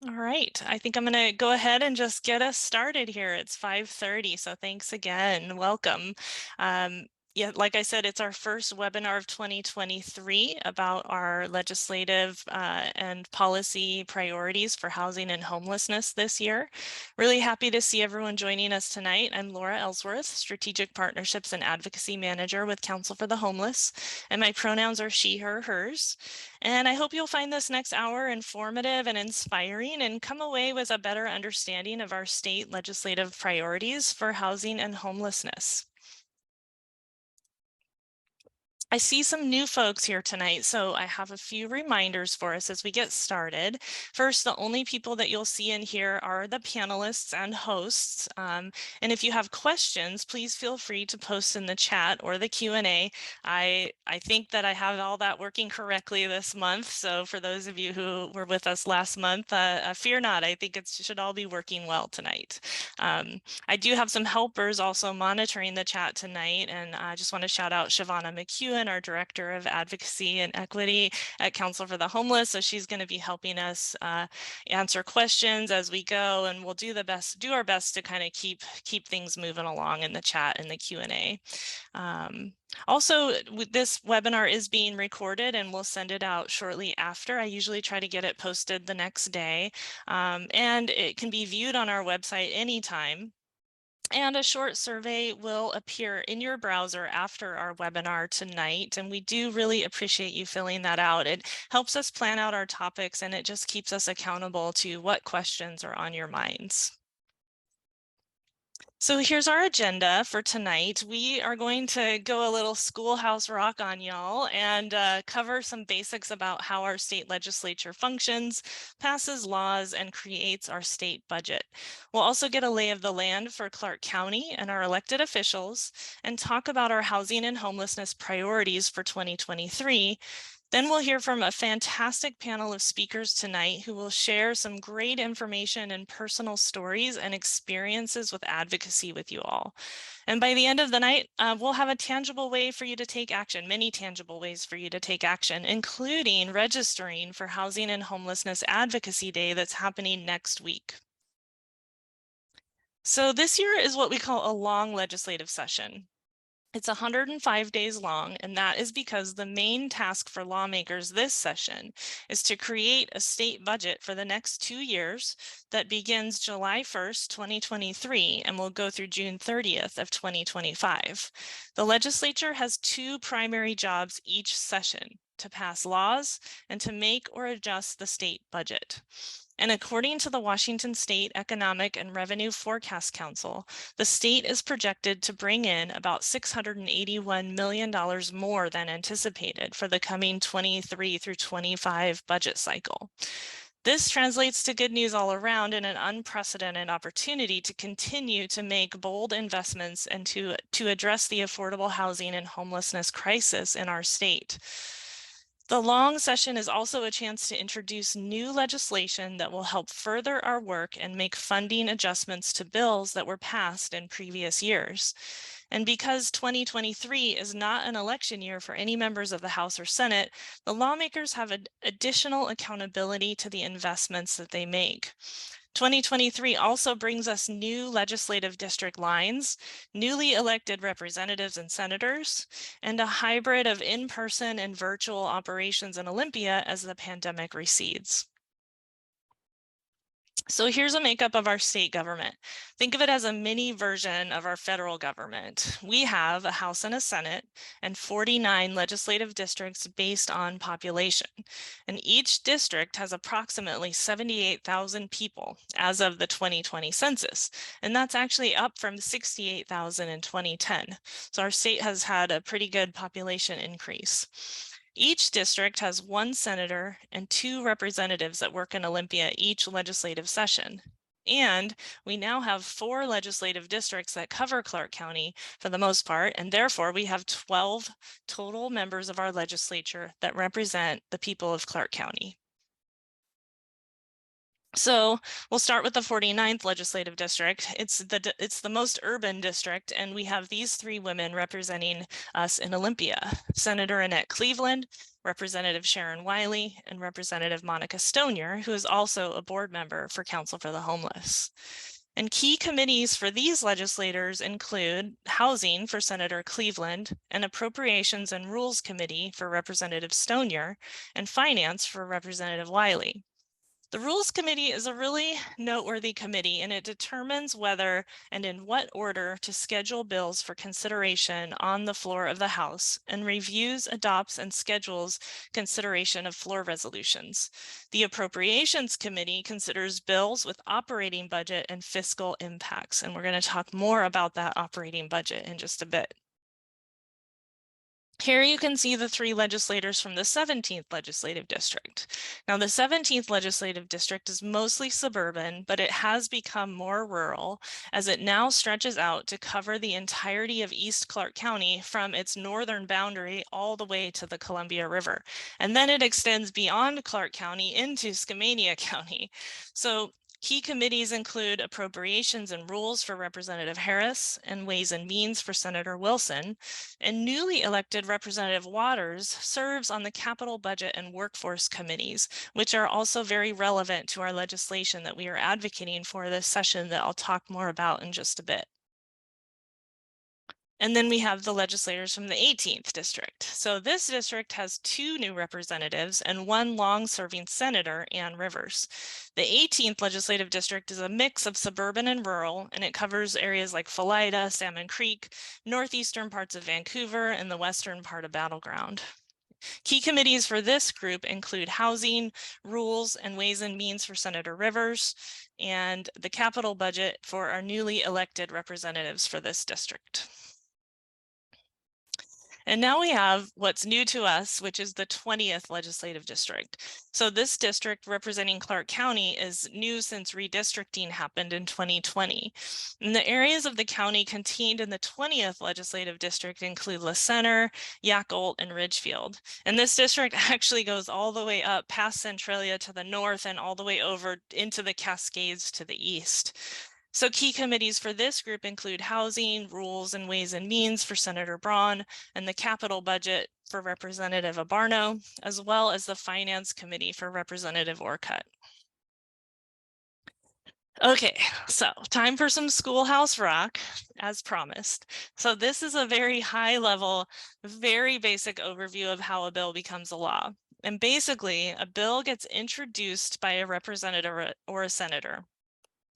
All right, I think I'm going to go ahead and just get us started here. It's 5:30, so thanks again. Welcome. Um, yeah, like I said, it's our first webinar of 2023 about our legislative and policy priorities for housing and homelessness this year. Really happy to see everyone joining us tonight. I'm Laura Ellsworth, Strategic Partnerships and Advocacy Manager with Council for the Homeless, and my pronouns are she, her, hers. And I hope you'll find this next hour informative and inspiring and come away with a better understanding of our state legislative priorities for housing and homelessness. I see some new folks here tonight, so I have a few reminders for us as we get started. First, the only people that you'll see in here are the panelists and hosts. And if you have questions, please feel free to post in the chat or the Q&A. I think that I have all that working correctly this month. So for those of you who were with us last month, fear not. I think it should all be working well tonight. I do have some helpers also monitoring the chat tonight, and I just want to shout out Shavana McEwen, our Director of Advocacy and Equity at Council for the Homeless. So she's going to be helping us answer questions as we go, and we'll do our best to kind of keep things moving along in the chat and the Q&A. Also, this webinar is being recorded and we'll send it out shortly after. I usually try to get it posted the next day, and it can be viewed on our website anytime. And a short survey will appear in your browser after our webinar tonight, and we do really appreciate you filling that out. It helps us plan out our topics, and it just keeps us accountable to what questions are on your minds. So here's our agenda for tonight. We are going to go a little schoolhouse rock on y'all and cover some basics about how our state legislature functions, passes laws, and creates our state budget. We'll also get a lay of the land for Clark County and our elected officials and talk about our housing and homelessness priorities for 2023. Then we'll hear from a fantastic panel of speakers tonight who will share some great information and personal stories and experiences with advocacy with you all. And by the end of the night, we'll have a tangible way for you to take action, many tangible ways for you to take action, including registering for Housing and Homelessness Advocacy Day that's happening next week. So this year is what we call a long legislative session. It's 105 days long, and that is because the main task for lawmakers this session is to create a state budget for the next 2 years that begins July 1st, 2023, and will go through June 30th of 2025. The legislature has two primary jobs each session: to pass laws and to make or adjust the state budget. And according to the Washington State Economic and Revenue Forecast Council, the state is projected to bring in about $681 million more than anticipated for the coming 23 through 25 budget cycle. This translates to good news all around and an unprecedented opportunity to continue to make bold investments and to address the affordable housing and homelessness crisis in our state. The long session is also a chance to introduce new legislation that will help further our work and make funding adjustments to bills that were passed in previous years. And because 2023 is not an election year for any members of the House or Senate, the lawmakers have additional accountability to the investments that they make. 2023 also brings us new legislative district lines, newly elected representatives and senators, and a hybrid of in-person and virtual operations in Olympia as the pandemic recedes. So here's a makeup of our state government. Think of it as a mini version of our federal government. We have a House and a Senate and 49 legislative districts based on population. And each district has approximately 78,000 people as of the 2020 census. And that's actually up from 68,000 in 2010. So our state has had a pretty good population increase. Each district has one senator and two representatives that work in Olympia each legislative session. And we now have 4 legislative districts that cover Clark County for the most part, and therefore we have 12 total members of our legislature that represent the people of Clark County. So we'll start with the 49th legislative district. It's the most urban district, and we have these 3 women representing us in Olympia: Senator Annette Cleveland, Representative Sharon Wiley, and Representative Monica Stonier, who is also a board member for Council for the Homeless. And key committees for these legislators include Housing for Senator Cleveland, and Appropriations and Rules Committee for Representative Stonier, and Finance for Representative Wiley. The Rules Committee is a really noteworthy committee, and it determines whether and in what order to schedule bills for consideration on the floor of the House, and reviews, adopts, and schedules consideration of floor resolutions. The Appropriations Committee considers bills with operating budget and fiscal impacts, and we're going to talk more about that operating budget in just a bit. Here you can see the three legislators from the 17th legislative district. Now, the 17th legislative district is mostly suburban, but it has become more rural as it now stretches out to cover the entirety of East Clark County from its northern boundary all the way to the Columbia River. And then it extends beyond Clark County into Skamania County. So key committees include Appropriations and Rules for Representative Harris and Ways and Means for Senator Wilson. And newly elected Representative Waters serves on the Capital Budget and Workforce Committees, which are also very relevant to our legislation that we are advocating for this session that I'll talk more about in just a bit. And then we have the legislators from the 18th district. So this district has two new representatives and one long-serving senator, Ann Rivers. The 18th legislative district is a mix of suburban and rural, and it covers areas like Philida, Salmon Creek, northeastern parts of Vancouver, and the western part of Battleground. Key committees for this group include Housing, Rules, and Ways and Means for Senator Rivers, and the capital budget for our newly elected representatives for this district. And now we have what's new to us, which is the 20th legislative district. So this district representing Clark County is new since redistricting happened in 2020. And the areas of the county contained in the 20th legislative district include La Center, Yacolt, and Ridgefield. And this district actually goes all the way up past Centralia to the north and all the way over into the Cascades to the east. So key committees for this group include Housing, Rules, and Ways and Means for Senator Braun, and the Capital Budget for Representative Abarno, as well as the Finance Committee for Representative Orcutt. Okay, so time for some schoolhouse rock, as promised. So this is a very high level, very basic overview of how a bill becomes a law. And basically, a bill gets introduced by a representative or a senator.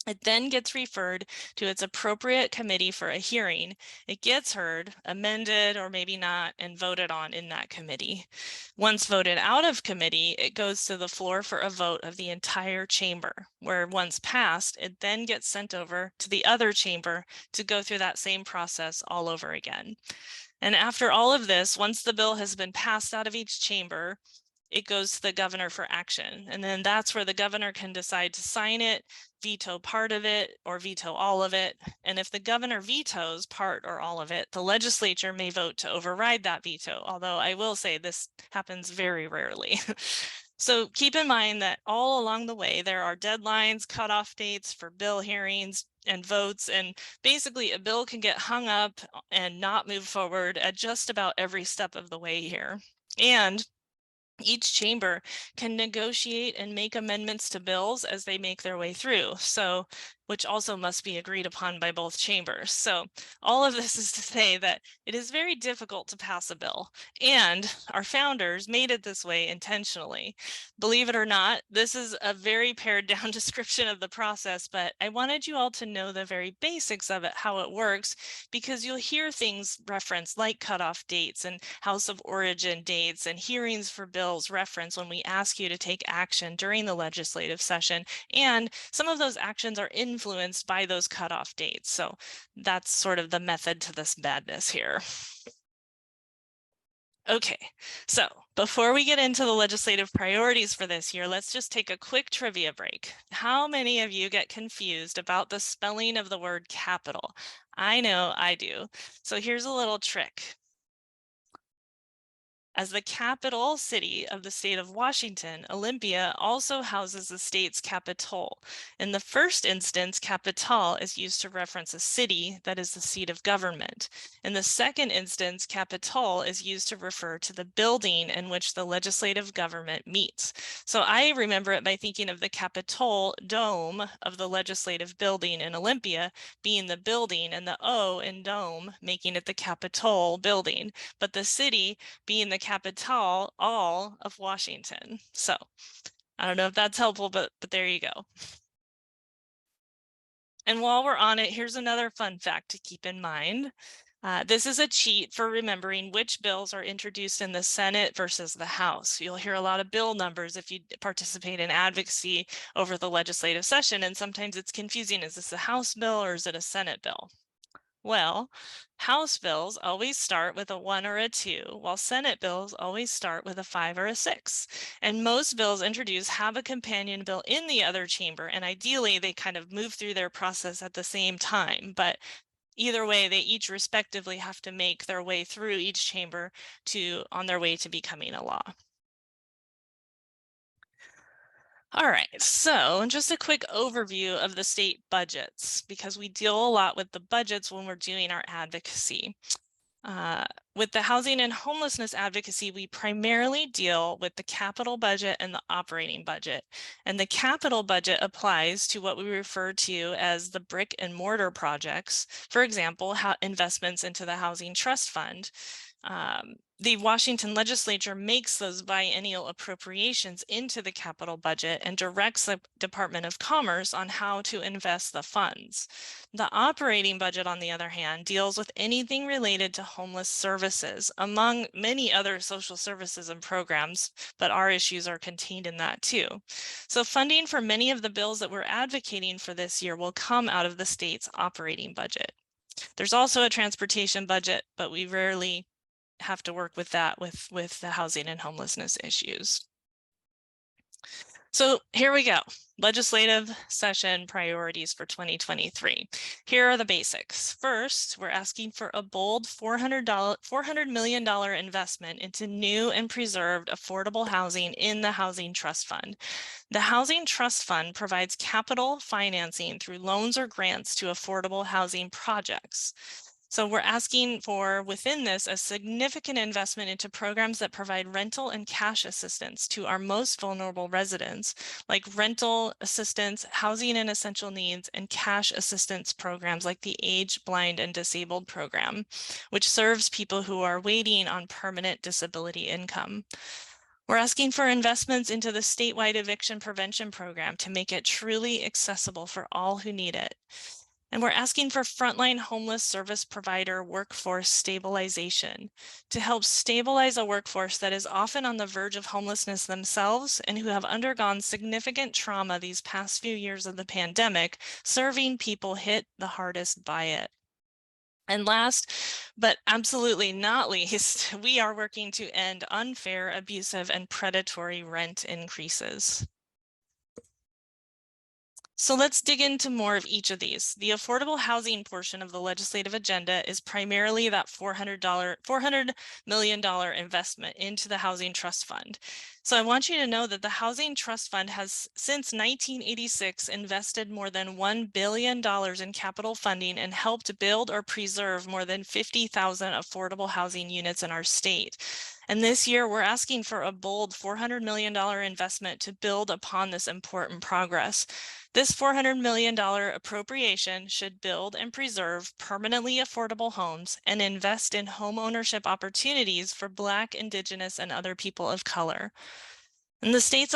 It then gets referred to its appropriate committee for a hearing. It gets heard, amended, or maybe not, and voted on in that committee. Once voted out of committee, it goes to the floor for a vote of the entire chamber, where once passed, it then gets sent over to the other chamber to go through that same process all over again. And after all of this, once the bill has been passed out of each chamber, it goes to the governor for action. And then that's where the governor can decide to sign it, veto part of it, or veto all of it. And if the governor vetoes part or all of it, the legislature may vote to override that veto, although I will say this happens very rarely. So keep in mind that all along the way, there are deadlines, cutoff dates for bill hearings and votes, and basically a bill can get hung up and not move forward at just about every step of the way here. And each chamber can negotiate and make amendments to bills as they make their way through, so which also must be agreed upon by both chambers. So all of this is to say that it is very difficult to pass a bill, and our founders made it this way intentionally. Believe it or not, this is a very pared down description of the process, but I wanted you all to know the very basics of it, how it works, because you'll hear things referenced like cutoff dates and House of Origin dates and hearings for bills referenced when we ask you to take action during the legislative session. And some of those actions are influenced by those cutoff dates. So that's sort of the method to this madness here. Okay, so before we get into the legislative priorities for this year, let's just take a quick trivia break. How many of you get confused about the spelling of the word capital? I know I do. So here's a little trick. As the capital city of the state of Washington, Olympia also houses the state's capitol. In the first instance, capital is used to reference a city that is the seat of government. In the second instance, capitol is used to refer to the building in which the legislative government meets. So I remember it by thinking of the Capitol dome of the legislative building in Olympia being the building, and the O in dome making it the Capitol building, but the city being the capital all of Washington. So I don't know if that's helpful, but there you go. And while we're on it, here's another fun fact to keep in mind. This is a cheat for remembering which bills are introduced in the Senate versus the House. You'll hear a lot of bill numbers if you participate in advocacy over the legislative session, and sometimes it's confusing. Is this a House bill or is it a Senate bill? Well, House bills always start with a 1 or a 2, while Senate bills always start with a 5 or a 6. And most bills introduced have a companion bill in the other chamber, and ideally they kind of move through their process at the same time. But either way, they each respectively have to make their way through each chamber on their way to becoming a law. All right, so just a quick overview of the state budgets, because we deal a lot with the budgets when we're doing our advocacy. With the housing and homelessness advocacy, we primarily deal with the capital budget and the operating budget. And the capital budget applies to what we refer to as the brick and mortar projects. For example, investments into the Housing Trust Fund. The Washington legislature makes those biennial appropriations into the capital budget and directs the Department of Commerce on how to invest the funds. The operating budget, on the other hand, deals with anything related to homeless services, among many other social services and programs, but our issues are contained in that too. So funding for many of the bills that we're advocating for this year will come out of the state's operating budget. There's also a transportation budget, but we rarely have to work with that with the housing and homelessness issues. So here we go. Legislative session priorities for 2023. Here are the basics. First, we're asking for a bold $400 million investment into new and preserved affordable housing in the Housing Trust Fund. The Housing Trust Fund provides capital financing through loans or grants to affordable housing projects. So we're asking for, within this, a significant investment into programs that provide rental and cash assistance to our most vulnerable residents, like rental assistance, housing and essential needs, and cash assistance programs like the Age, Blind, and Disabled program, which serves people who are waiting on permanent disability income. We're asking for investments into the statewide eviction prevention program to make it truly accessible for all who need it. And we're asking for frontline homeless service provider workforce stabilization to help stabilize a workforce that is often on the verge of homelessness themselves and who have undergone significant trauma these past few years of the pandemic, serving people hit the hardest by it. And last, but absolutely not least, we are working to end unfair, abusive, and predatory rent increases. So let's dig into more of each of these. The affordable housing portion of the legislative agenda is primarily that $400 million investment into the Housing Trust Fund. So I want you to know that the Housing Trust Fund has, since 1986, invested more than $1 billion in capital funding and helped build or preserve more than 50,000 affordable housing units in our state. And this year, we're asking for a bold $400 million investment to build upon this important progress. This $400 million appropriation should build and preserve permanently affordable homes and invest in home ownership opportunities for Black, Indigenous, and other people of color. And the state's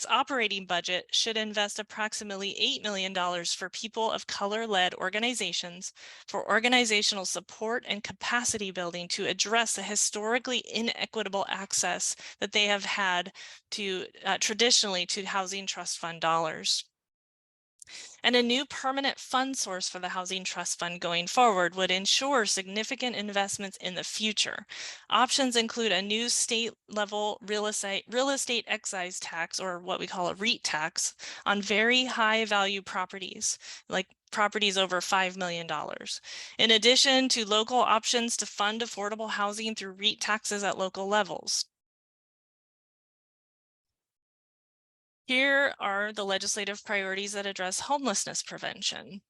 operating budget should invest approximately $8 million for people of color-led organizations for organizational support and capacity building to address the historically inequitable access that they have had to traditionally to Housing Trust Fund dollars. And a new permanent fund source for the Housing Trust Fund going forward would ensure significant investments in the future. Options include a new state level real estate excise tax, or what we call a REIT tax, on very high value properties, like properties over $5 million. In addition to local options to fund affordable housing through REIT taxes at local levels. Here are the legislative priorities that address homelessness prevention.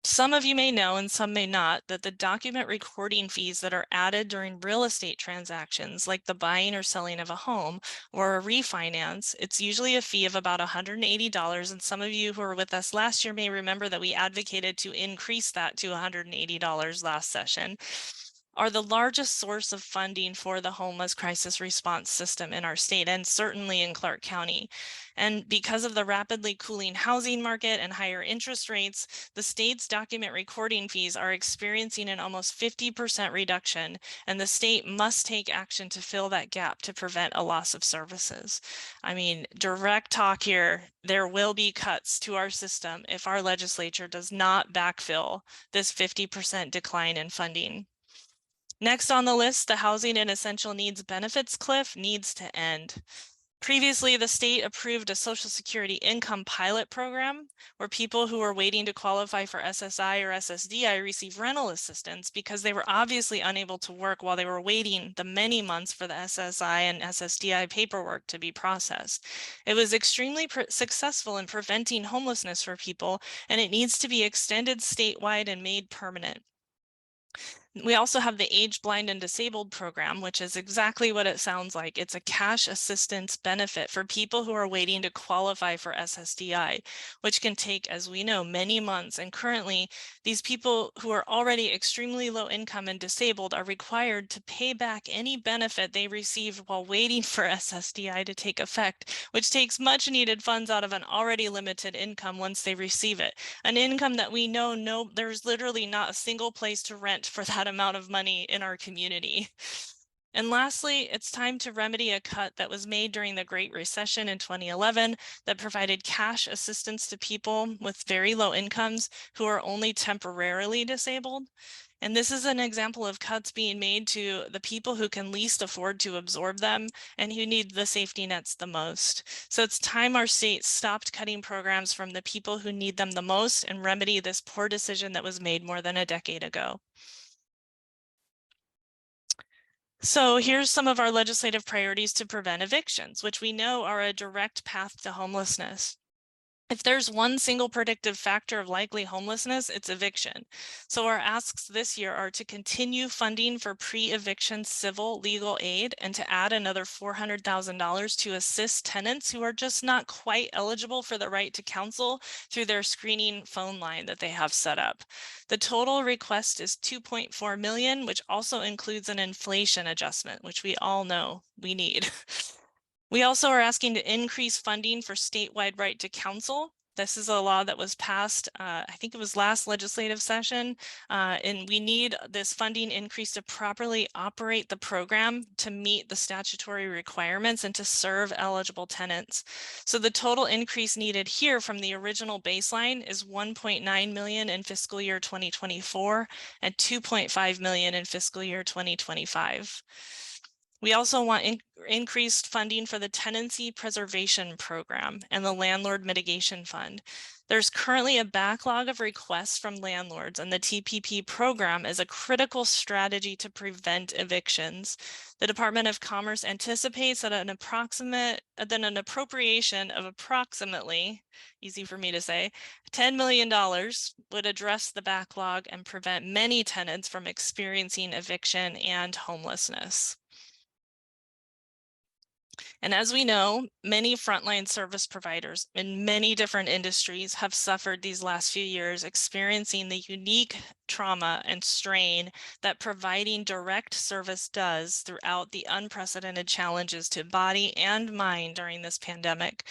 Some of you may know and some may not that the document recording fees that are added during real estate transactions, like the buying or selling of a home or a refinance, it's usually a fee of about $180. And some of you who were with us last year may remember that we advocated to increase that to $180 last session, are the largest source of funding for the homeless crisis response system in our state and certainly in Clark County. And because of the rapidly cooling housing market and higher interest rates, the state's document recording fees are experiencing an almost 50% reduction, and the state must take action to fill that gap to prevent a loss of services. I mean, direct talk here, there will be cuts to our system if our legislature does not backfill this 50% decline in funding. Next on the list, the Housing and Essential Needs Benefits cliff needs to end. Previously, the state approved a Social Security income pilot program where people who were waiting to qualify for SSI or SSDI receive rental assistance because they were obviously unable to work while they were waiting the many months for the SSI and SSDI paperwork to be processed. It was extremely successful in preventing homelessness for people, and it needs to be extended statewide and made permanent. We also have the Age Blind and Disabled program, which is exactly what it sounds like. It's a cash assistance benefit for people who are waiting to qualify for SSDI, which can take, as we know, many months. And currently, these people who are already extremely low income and disabled are required to pay back any benefit they received while waiting for SSDI to take effect, which takes much needed funds out of an already limited income once they receive it. An income that we know there's literally not a single place to rent for that amount of money in our community. And lastly, it's time to remedy a cut that was made during the Great Recession in 2011 that provided cash assistance to people with very low incomes who are only temporarily disabled. And this is an example of cuts being made to the people who can least afford to absorb them and who need the safety nets the most. So it's time our state stopped cutting programs from the people who need them the most and remedy this poor decision that was made more than a decade ago. So here's some of our legislative priorities to prevent evictions, which we know are a direct path to homelessness. If there's one single predictive factor of likely homelessness, it's eviction. So our asks this year are to continue funding for pre-eviction civil legal aid and to add another $400,000 to assist tenants who are just not quite eligible for the right to counsel through their screening phone line that they have set up. The total request is $2.4 million, which also includes an inflation adjustment, which we all know we need. We also are asking to increase funding for statewide right to counsel. This is a law that was passed, I think it was last legislative session, and we need this funding increase to properly operate the program to meet the statutory requirements and to serve eligible tenants. So the total increase needed here from the original baseline is $1.9 million in fiscal year 2024 and $2.5 million in fiscal year 2025. We also want increased funding for the Tenancy Preservation Program and the Landlord Mitigation Fund. There's currently a backlog of requests from landlords, and the TPP program is a critical strategy to prevent evictions. The Department of Commerce anticipates that an appropriation of approximately, easy for me to say, $10 million would address the backlog and prevent many tenants from experiencing eviction and homelessness. And as we know, many frontline service providers in many different industries have suffered these last few years, experiencing the unique trauma and strain that providing direct service does throughout the unprecedented challenges to body and mind during this pandemic.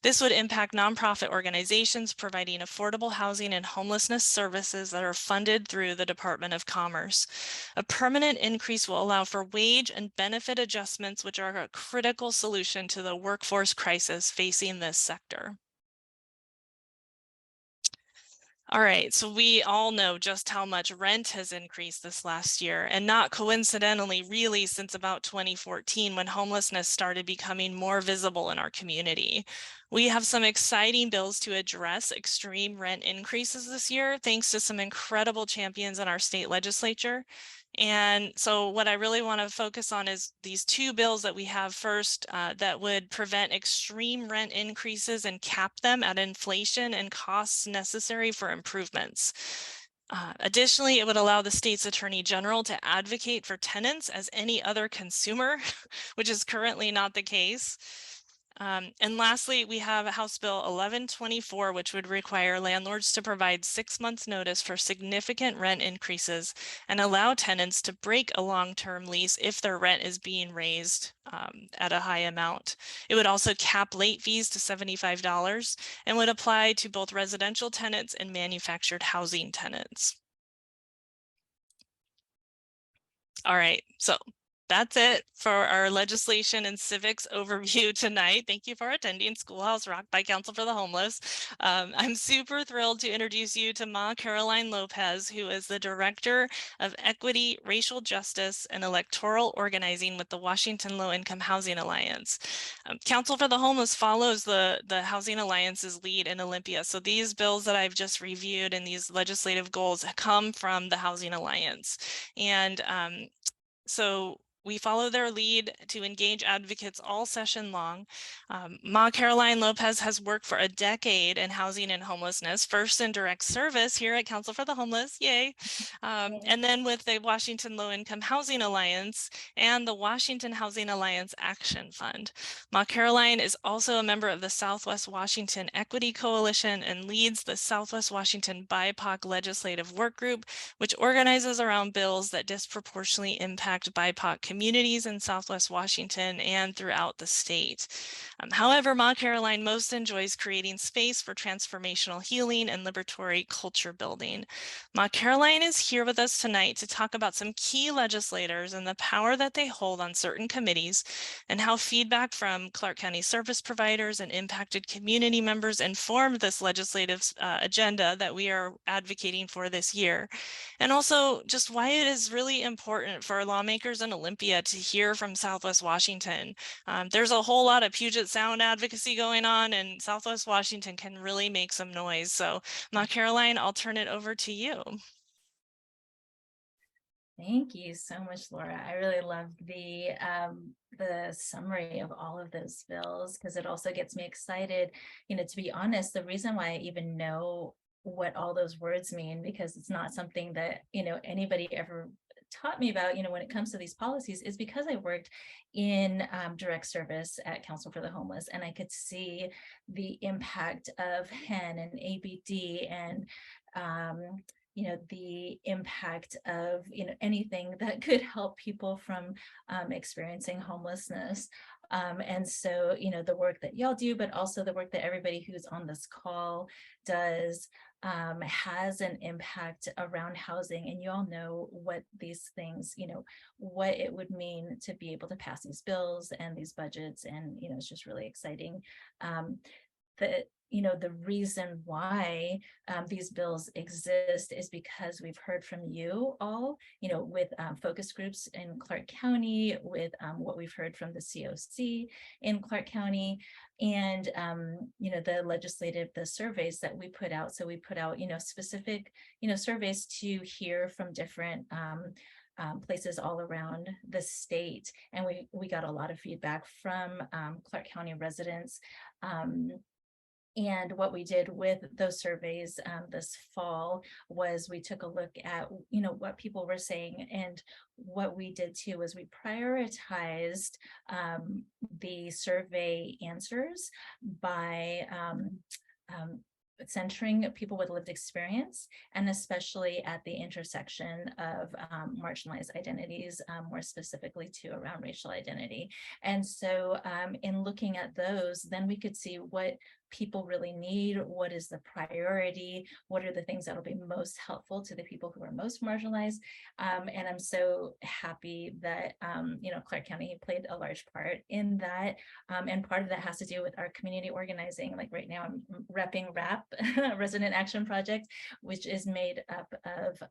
This would impact nonprofit organizations providing affordable housing and homelessness services that are funded through the Department of Commerce. A permanent increase will allow for wage and benefit adjustments, which are a critical solution to the workforce crisis facing this sector. All right, so we all know just how much rent has increased this last year, and not coincidentally, really since about 2014, when homelessness started becoming more visible in our community. We have some exciting bills to address extreme rent increases this year, thanks to some incredible champions in our state legislature. And so what I really want to focus on is these two bills that we have first that would prevent extreme rent increases and cap them at inflation and costs necessary for improvements. Additionally, it would allow the state's attorney general to advocate for tenants as any other consumer, which is currently not the case. And lastly, we have House Bill 1124, which would require landlords to provide 6 months notice for significant rent increases and allow tenants to break a long-term lease if their rent is being raised at a high amount. It would also cap late fees to $75 and would apply to both residential tenants and manufactured housing tenants. All right, so that's it for our legislation and civics overview tonight. Thank you for attending Schoolhouse Rock by Council for the Homeless. I'm super thrilled to introduce you to Ma Caroline Lopez, who is the Director of Equity, Racial Justice, and Electoral Organizing with the Washington Low Income Housing Alliance. Council for the Homeless follows the Housing Alliance's lead in Olympia. So these bills that I've just reviewed and these legislative goals come from the Housing Alliance. And so we follow their lead to engage advocates all session long. Ma Caroline Lopez has worked for a decade in housing and homelessness, first in direct service here at Council for the Homeless, yay, and then with the Washington Low Income Housing Alliance and the Washington Housing Alliance Action Fund. Ma Caroline is also a member of the Southwest Washington Equity Coalition and leads the Southwest Washington BIPOC Legislative Work Group, which organizes around bills that disproportionately impact BIPOC communities in Southwest Washington and throughout the state. However, Ma Caroline most enjoys creating space for transformational healing and liberatory culture building. Ma Caroline is here with us tonight to talk about some key legislators and the power that they hold on certain committees and how feedback from Clark County service providers and impacted community members informed this legislative agenda that we are advocating for this year. And also just why it is really important for lawmakers in Olympia to hear from Southwest Washington. There's a whole lot of Puget Sound advocacy going on, and Southwest Washington can really make some noise. So Ma Caroline, I'll turn it over to you. Thank you so much, Laura. I really loved the summary of all of those bills because it also gets me excited. To be honest, the reason why I even know what all those words mean, because it's not something that, anybody ever taught me about, when it comes to these policies, is because I worked in direct service at Council for the Homeless, and I could see the impact of HEN and ABD and the impact of, anything that could help people from experiencing homelessness. And so, the work that y'all do, but also the work that everybody who's on this call does has an impact around housing. And you all know what these things, what it would mean to be able to pass these bills and these budgets. And, it's just really exciting. The reason why these bills exist is because we've heard from you all, with focus groups in Clark County, with what we've heard from the COC in Clark County, and, the surveys that we put out. So we put out, specific, surveys to hear from different places all around the state. And we got a lot of feedback from Clark County residents. And what we did with those surveys this fall was we took a look at, what people were saying. And what we did too was we prioritized the survey answers by centering people with lived experience, and especially at the intersection of marginalized identities, more specifically to around racial identity. And so in looking at those, then we could see what people really need, what is the priority, what are the things that will be most helpful to the people who are most marginalized. And I'm so happy that, Clark County played a large part in that. And part of that has to do with our community organizing. Like right now I'm repping RAP, Resident Action Project, which is made up of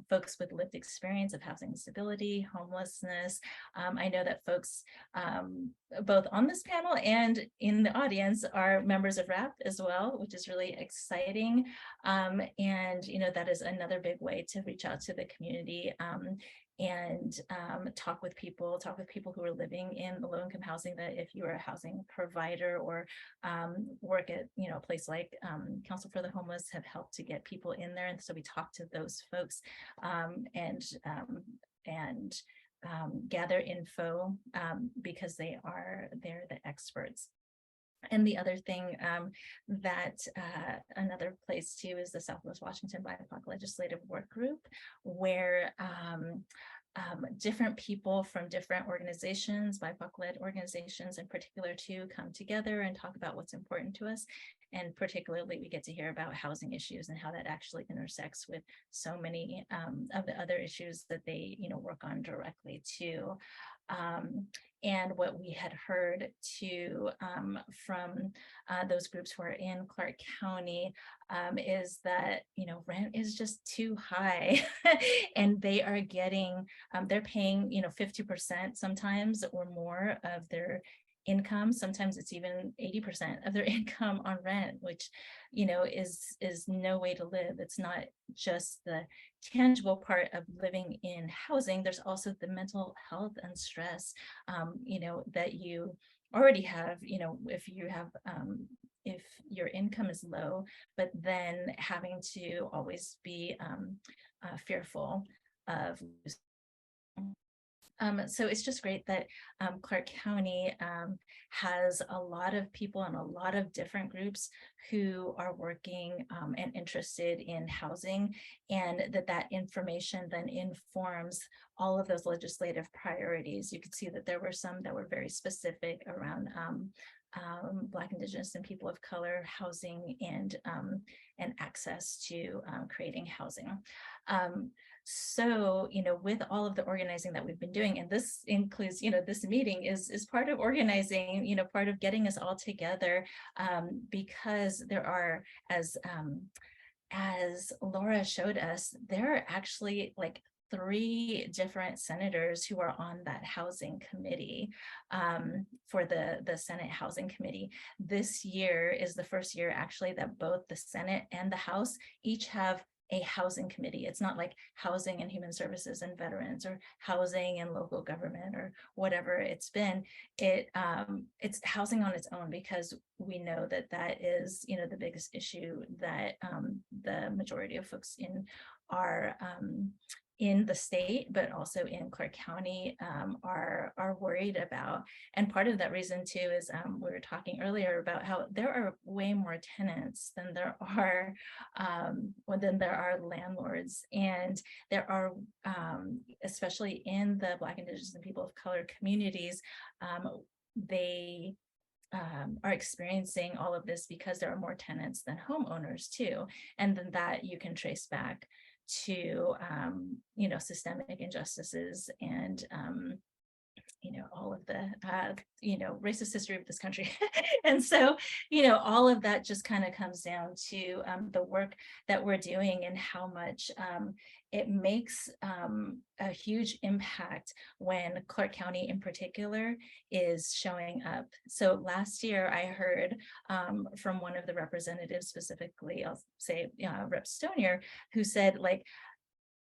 folks with lived experience of housing instability, homelessness. I know that folks both on this panel and in the audience are members of RAP as well, which is really exciting. And that is another big way to reach out to the community and talk with people who are living in the low-income housing, that if you are a housing provider or work at a place like Council for the Homeless, have helped to get people in there. And so we talk to those folks and gather info because they're the experts. And the other thing that another place too is the Southwest Washington BIPOC Legislative Work Group, where different people from different organizations, BIPOC-led organizations in particular, too, come together and talk about what's important to us. And particularly, we get to hear about housing issues and how that actually intersects with so many of the other issues that they, work on directly too. And what we had heard too from those groups who are in Clark County is that rent is just too high, and they are getting they're paying 50% sometimes or more of their income. Sometimes it's even 80% of their income on rent, which is no way to live. It's not just the tangible part of living in housing. There's also the mental health and stress that you already have, if your income is low, but then having to always be fearful of. So it's just great that Clark County has a lot of people and a lot of different groups who are working and interested in housing, and that information then informs all of those legislative priorities. You could see that there were some that were very specific around Black, Indigenous, and people of color housing and access to creating housing. So, with all of the organizing that we've been doing, and this includes, this meeting is part of organizing, part of getting us all together, because there are, as Laura showed us, there are actually like 3 different senators who are on that housing committee for the Senate Housing Committee. This year is the first year actually that both the Senate and the House each have a housing committee. It's not like housing and human services and veterans, or housing and local government, or whatever it's been. It's housing on its own, because we know that is the biggest issue that the majority of folks in the state, but also in Clark County, are worried about. And part of that reason too is we were talking earlier about how there are way more tenants than there are landlords, and there are especially in the Black, Indigenous, and people of color communities, they are experiencing all of this because there are more tenants than homeowners too, and then that you can trace back to systemic injustices and all of the racist history of this country. And so all of that just kind of comes down to the work that we're doing, and how much it makes a huge impact when Clark County in particular is showing up. So last year I heard from one of the representatives, specifically I'll say Rep. Stonier, who said, like,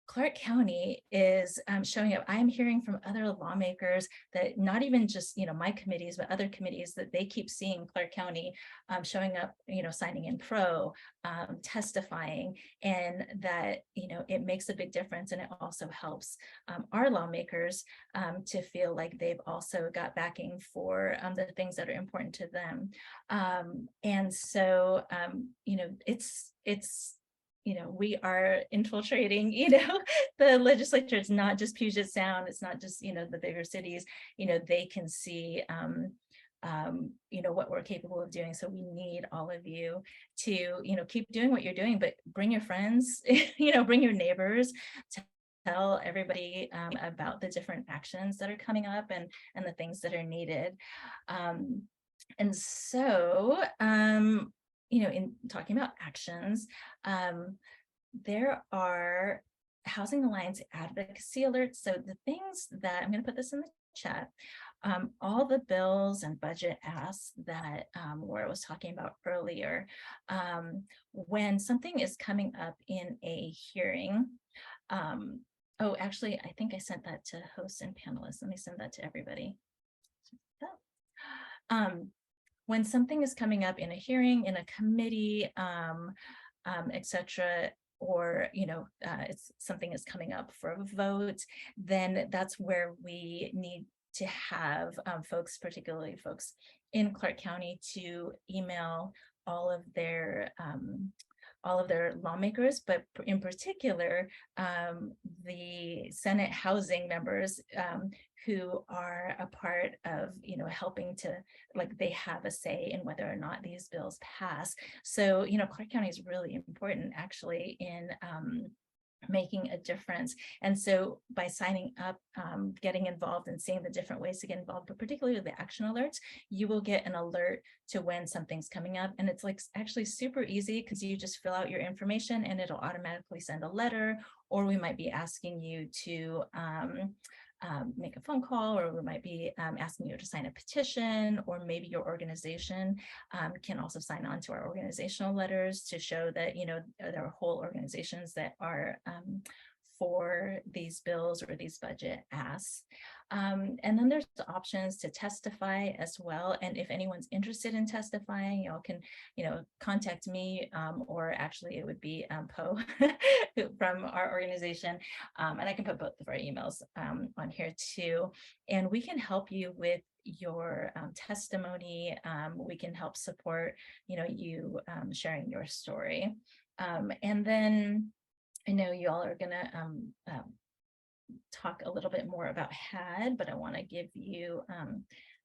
Clark County is showing up. I'm hearing from other lawmakers that not even just my committees, but other committees, that they keep seeing Clark County showing up, signing in pro, testifying, and that it makes a big difference. And it also helps our lawmakers to feel like they've also got backing for the things that are important to them. And so it's we are infiltrating, the legislature. It's not just Puget Sound. It's not just, the bigger cities. They can see what we're capable of doing. So we need all of you to, keep doing what you're doing, but bring your friends, bring your neighbors, to tell everybody about the different actions that are coming up and the things that are needed. And so, in talking about actions, there are Housing Alliance advocacy alerts. So the things that I'm going to put this in the chat, all the bills and budget asks that Laura was talking about earlier, when something is coming up in a hearing, oh, actually, I think I sent that to hosts and panelists. Let me send that to everybody. When something is coming up in a hearing, in a committee, etc., or it's something is coming up for a vote, then that's where we need to have folks, particularly folks in Clark County, to email all of their lawmakers, but in particular, the Senate housing members who are a part of, helping to, like, they have a say in whether or not these bills pass. So, Clark County is really important actually in making a difference. And so by signing up, getting involved and seeing the different ways to get involved, but particularly the action alerts, you will get an alert to when something's coming up. And it's like actually super easy because you just fill out your information and it'll automatically send a letter, or we might be asking you to make a phone call, or we might be asking you to sign a petition, or maybe your organization can also sign on to our organizational letters to show that, there are whole organizations that are for these bills or these budget asks. And then there's the options to testify as well. And if anyone's interested in testifying, y'all can, contact me, or actually it would be Poe from our organization. And I can put both of our emails on here too. And we can help you with your testimony. We can help support, you sharing your story. And then I know you all are going to talk a little bit more about HAD, but I want to give you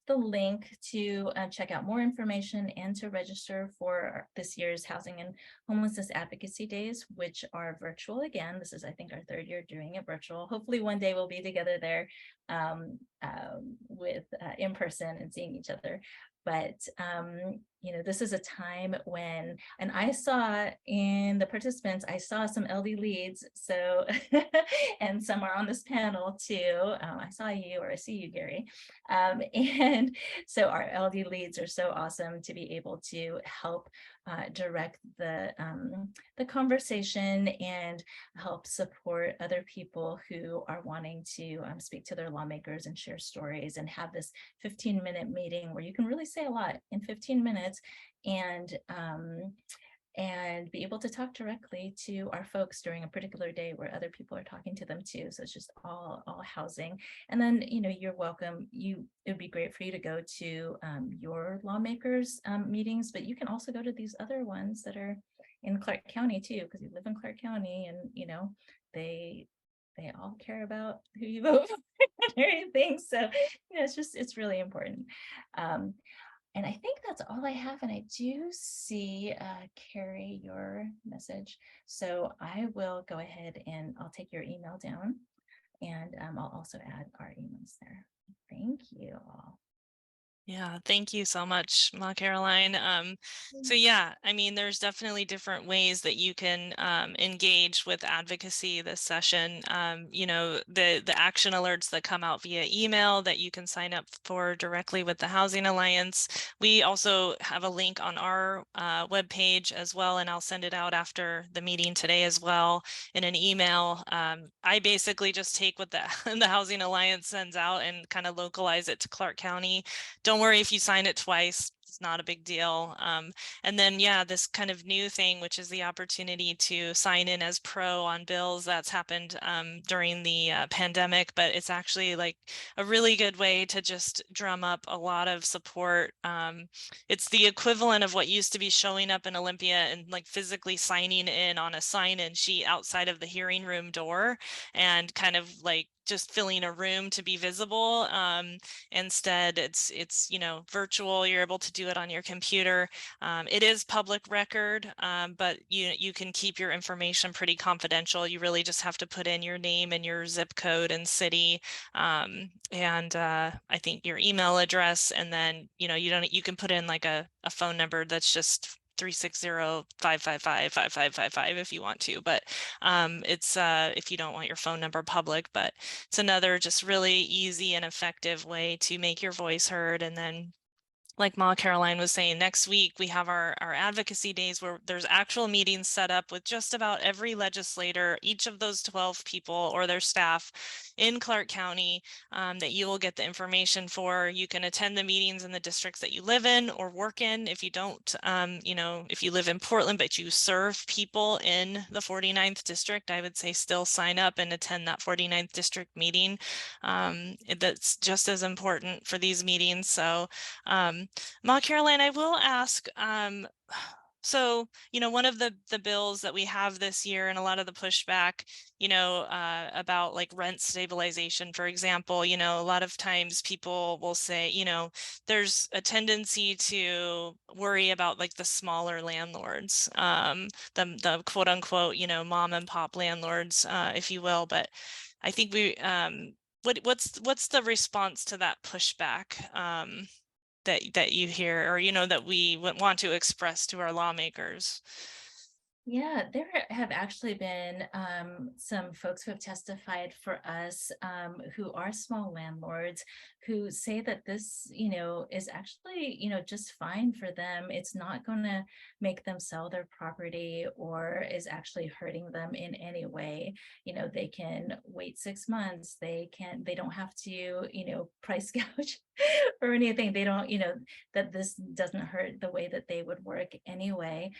the link to check out more information and to register for this year's Housing and Homelessness Advocacy Days, which are virtual again. This is, I think, our third year doing it virtual. Hopefully one day we'll be together there with in person and seeing each other. But, this is a time when, and I saw in the participants, I saw some LD leads. So, and some are on this panel too. I saw you, or I see you, Gary. And so our LD leads are so awesome to be able to help direct the conversation and help support other people who are wanting to speak to their lawmakers and share stories, and have this 15-minute meeting where you can really say a lot in 15 minutes and be able to talk directly to our folks during a particular day where other people are talking to them too. So it's just all housing. And then, you're welcome. It would be great for you to go to your lawmakers meetings, but you can also go to these other ones that are in Clark County too, because you live in Clark County, and they all care about who you vote for and everything. So it's really important. And I think that's all I have. And I do see, Carrie, your message. So I will go ahead and I'll take your email down, and I'll also add our emails there. Thank you all. Yeah, thank you so much, Ma Caroline. So yeah, I mean, there's definitely different ways that you can engage with advocacy this session. The action alerts that come out via email that you can sign up for directly with the Housing Alliance. We also have a link on our webpage as well, and I'll send it out after the meeting today as well in an email. I basically just take what the Housing Alliance sends out and kind of localize it to Clark County. Don't worry if you sign it twice. It's not a big deal. And then, yeah, this kind of new thing, which is the opportunity to sign in as pro on bills, that's happened during the pandemic, but it's actually like a really good way to just drum up a lot of support. It's the equivalent of what used to be showing up in Olympia and like physically signing in on a sign-in sheet outside of the hearing room door and kind of like just filling a room to be visible. Instead, it's virtual. You're able to do it on your computer. It is public record, but you can keep your information pretty confidential. You really just have to put in your name and your zip code and city, and I think your email address, and then you can put in like a phone number that's just 360-555-5555 if you want to, but it's if you don't want your phone number public. But it's another just really easy and effective way to make your voice heard. And then, like Ma Caroline was saying, next week we have our advocacy days where there's actual meetings set up with just about every legislator, each of those 12 people or their staff in Clark County, that you will get the information for. You can attend the meetings in the districts that you live in or work in. If you don't, if you live in Portland, but you serve people in the 49th district, I would say still sign up and attend that 49th district meeting. That's just as important for these meetings. So, Ma Caroline, I will ask, so, one of the bills that we have this year and a lot of the pushback, about like rent stabilization, for example, a lot of times people will say, there's a tendency to worry about like the smaller landlords, the quote unquote, mom and pop landlords, if you will. But I think what's the response to that pushback? That you hear, or that we want to express to our lawmakers? Yeah, there have actually been some folks who have testified for us, who are small landlords, who say that this, is actually, just fine for them. It's not going to make them sell their property or is actually hurting them in any way. They can wait 6 months. They don't have to, price gouge or anything. They don't, that this doesn't hurt the way that they would work anyway.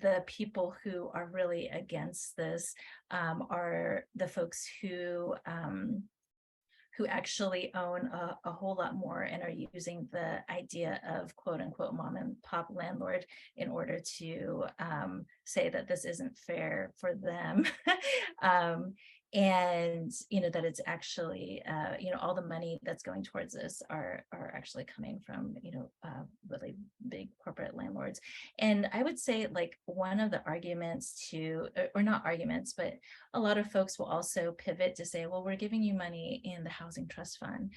The people who are really against this are the folks who actually own a whole lot more and are using the idea of quote unquote mom and pop landlord in order to say that this isn't fair for them. And that it's actually all the money that's going towards this are actually coming from really big corporate landlords. And I would say like one of the arguments or not arguments, but a lot of folks will also pivot to say, well, we're giving you money in the housing trust fund,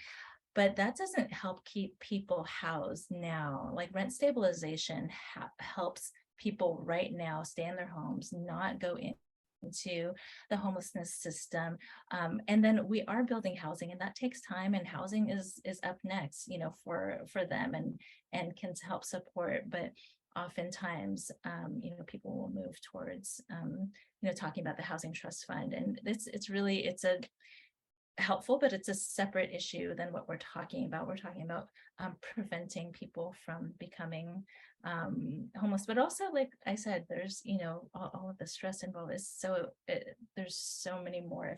but that doesn't help keep people housed now. Like rent stabilization helps people right now stay in their homes, not go into the homelessness system. And then we are building housing, and that takes time, and housing is up next, for them and can help support. But oftentimes, people will move towards, talking about the housing trust fund. And it's a helpful, but it's a separate issue than what we're talking about. We're talking about preventing people from becoming homeless, but also, like I said, there's all of the stress involved is there's so many more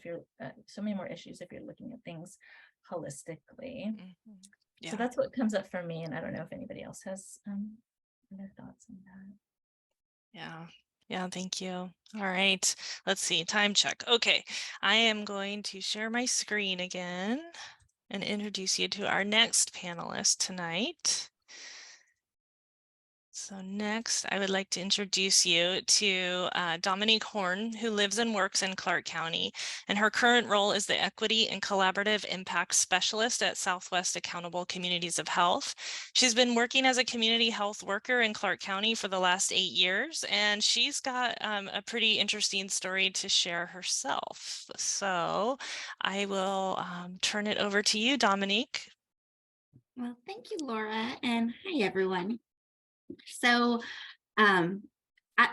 so many more issues if you're looking at things holistically. Mm-hmm. Yeah. So that's what comes up for me, and I don't know if anybody else has other thoughts on that. Yeah. Yeah, thank you. All right, let's see, time check. Okay, I am going to share my screen again and introduce you to our next panelist tonight. So next, I would like to introduce you to Dominique Horn, who lives and works in Clark County, and her current role is the Equity and Collaborative Impact Specialist at Southwest Accountable Communities of Health. She's been working as a community health worker in Clark County for the last 8 years, and she's got a pretty interesting story to share herself. So I will turn it over to you, Dominique. Well, thank you, Laura, and hi, everyone. So, um,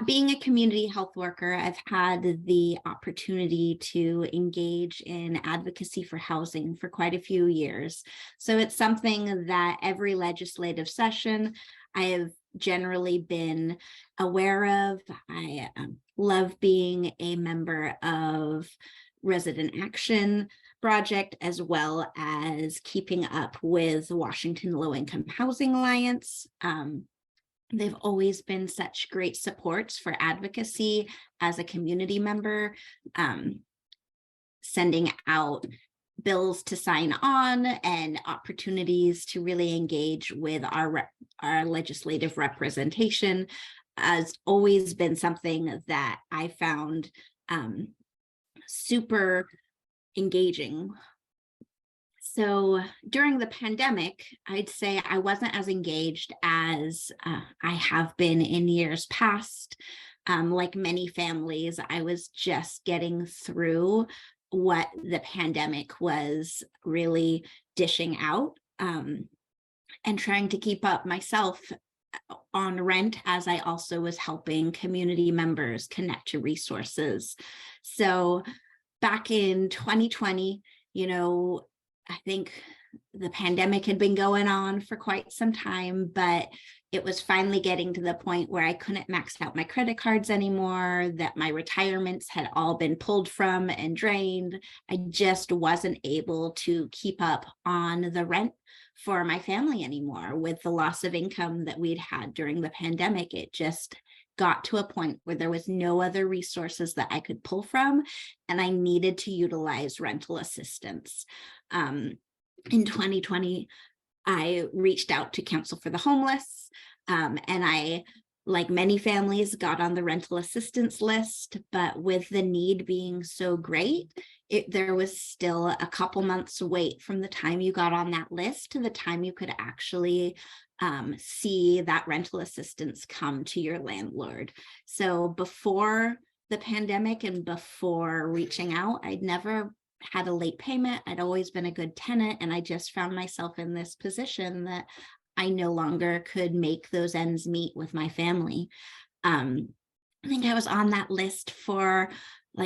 being a community health worker, I've had the opportunity to engage in advocacy for housing for quite a few years. So it's something that every legislative session I have generally been aware of. I love being a member of Resident Action Project, as well as keeping up with the Washington Low Income Housing Alliance. They've always been such great supports for advocacy as a community member, sending out bills to sign on and opportunities to really engage with our legislative representation has always been something that I found super engaging. So during the pandemic, I'd say I wasn't as engaged as I have been in years past. Like many families, I was just getting through what the pandemic was really dishing out, and trying to keep up myself on rent, as I also was helping community members connect to resources. So back in 2020, I think the pandemic had been going on for quite some time, but it was finally getting to the point where I couldn't max out my credit cards anymore, that my retirements had all been pulled from and drained. I just wasn't able to keep up on the rent for my family anymore. With the loss of income that we'd had during the pandemic, it just got to a point where there was no other resources that I could pull from, and I needed to utilize rental assistance. In 2020, I reached out to Council for the Homeless, and I, like many families, got on the rental assistance list, but with the need being so great, there was still a couple months wait from the time you got on that list to the time you could actually see that rental assistance come to your landlord. So before the pandemic and before reaching out, I'd never had a late payment. I'd always been a good tenant, and I just found myself in this position that I no longer could make those ends meet with my family. I think I was on that list for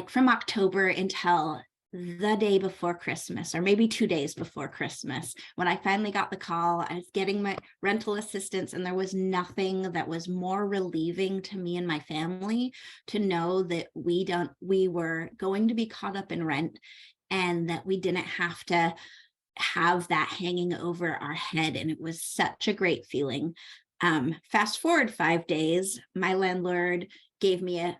from October until the day before Christmas, or maybe 2 days before Christmas, when I finally got the call. I was getting my rental assistance, and there was nothing that was more relieving to me and my family to know that we were going to be caught up in rent, and that we didn't have to have that hanging over our head. And it was such a great feeling. Fast forward 5 days, my landlord gave me a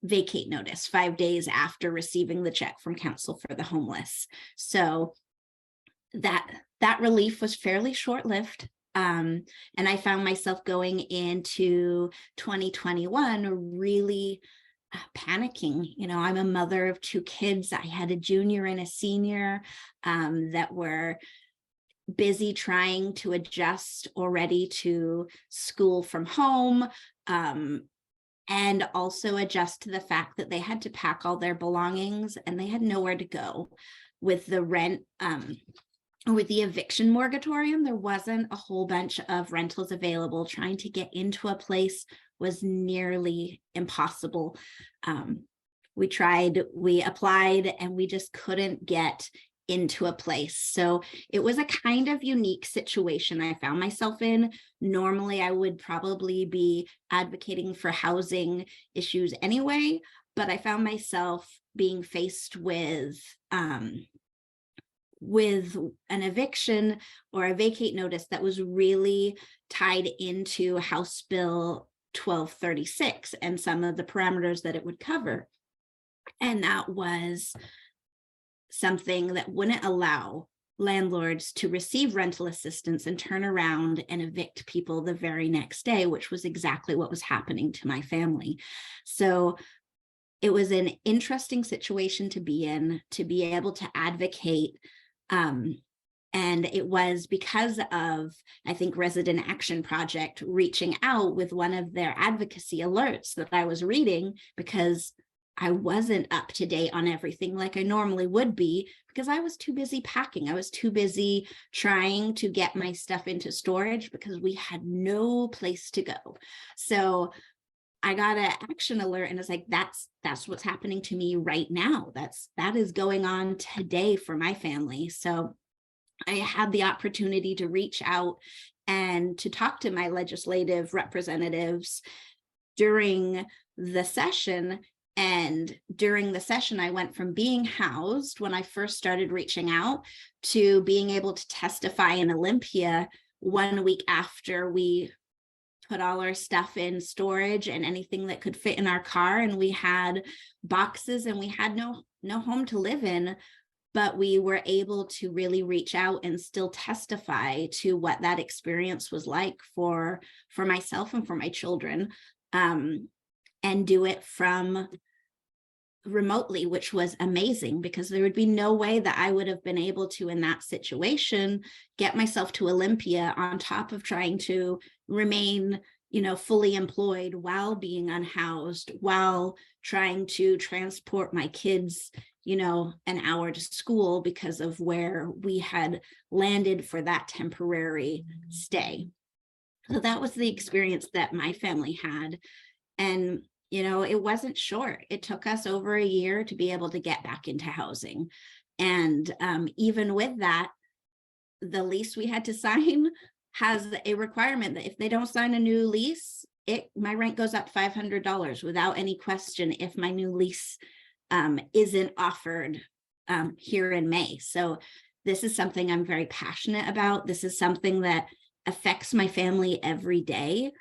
vacate notice 5 days after receiving the check from Council for the Homeless. So that relief was fairly short-lived. And I found myself going into 2021 really panicking. I'm a mother of 2 kids. I had a junior and a senior that were busy trying to adjust already to school from home, and also adjust to the fact that they had to pack all their belongings and they had nowhere to go. With the rent, with the eviction moratorium, there wasn't a whole bunch of rentals available. Trying to get into a place was nearly impossible. We tried, we applied, and we just couldn't get into a place. So it was a kind of unique situation I found myself in. Normally, I would probably be advocating for housing issues anyway, but I found myself being faced with an eviction or a vacate notice that was really tied into House Bill 1236 and some of the parameters that it would cover. And that was something that wouldn't allow landlords to receive rental assistance and turn around and evict people the very next day, which was exactly what was happening to my family. So it was an interesting situation to be in, to be able to advocate. And it was because of, I think, Resident Action Project reaching out with one of their advocacy alerts that I was reading, because I wasn't up to date on everything like I normally would be, because I was too busy packing. I was too busy trying to get my stuff into storage because we had no place to go. So I got an action alert, and it's like, that's what's happening to me right now. That is going on today for my family. So I had the opportunity to reach out and to talk to my legislative representatives during the session. And during the session, I went from being housed when I first started reaching out to being able to testify in Olympia 1 week after we put all our stuff in storage and anything that could fit in our car. And we had boxes and we had no home to live in, but we were able to really reach out and still testify to what that experience was like for myself and for my children, and do it from remotely, which was amazing, because there would be no way that I would have been able to, in that situation, get myself to Olympia on top of trying to remain, fully employed while being unhoused, while trying to transport my kids, an hour to school because of where we had landed for that temporary stay. So that was the experience that my family had. And it wasn't short. It took us over a year to be able to get back into housing. And even with that, the lease we had to sign has a requirement that if they don't sign a new lease, my rent goes up $500 without any question if my new lease isn't offered here in May. So this is something I'm very passionate about. This is something that affects my family every day.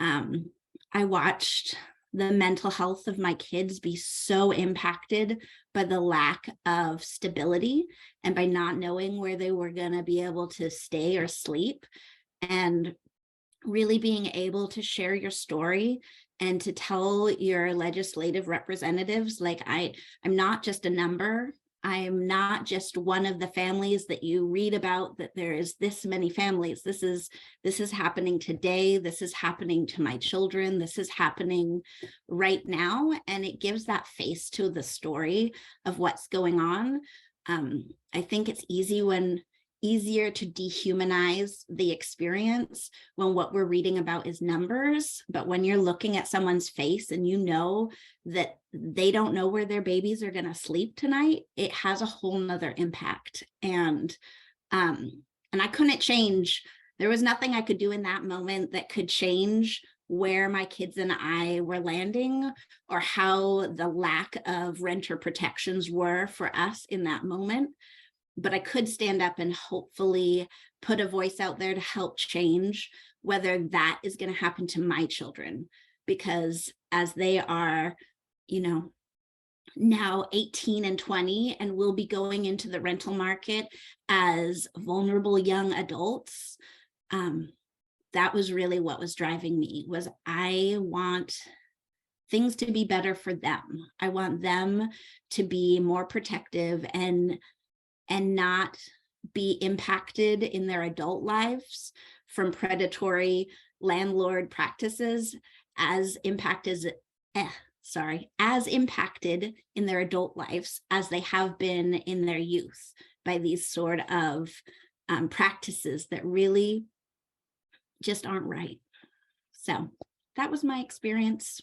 I watched the mental health of my kids be so impacted by the lack of stability and by not knowing where they were going to be able to stay or sleep, and really being able to share your story and to tell your legislative representatives, like, I'm not just a number. I am not just one of the families that you read about, that there is this many families. This is happening today. This is happening to my children. This is happening right now. And it gives that face to the story of what's going on. I think it's easier to dehumanize the experience when what we're reading about is numbers. But when you're looking at someone's face and that they don't know where their babies are going to sleep tonight, it has a whole nother impact. And I couldn't change. There was nothing I could do in that moment that could change where my kids and I were landing, or how the lack of renter protections were for us in that moment. But I could stand up and hopefully put a voice out there to help change whether that is going to happen to my children, because as they are, now 18 and 20 and will be going into the rental market as vulnerable young adults, that was really what was driving me. Was I want things to be better for them. I want them to be more protective and not be impacted in their adult lives from predatory landlord practices as impacted in their adult lives as they have been in their youth, by these sort of practices that really just aren't right. So that was my experience.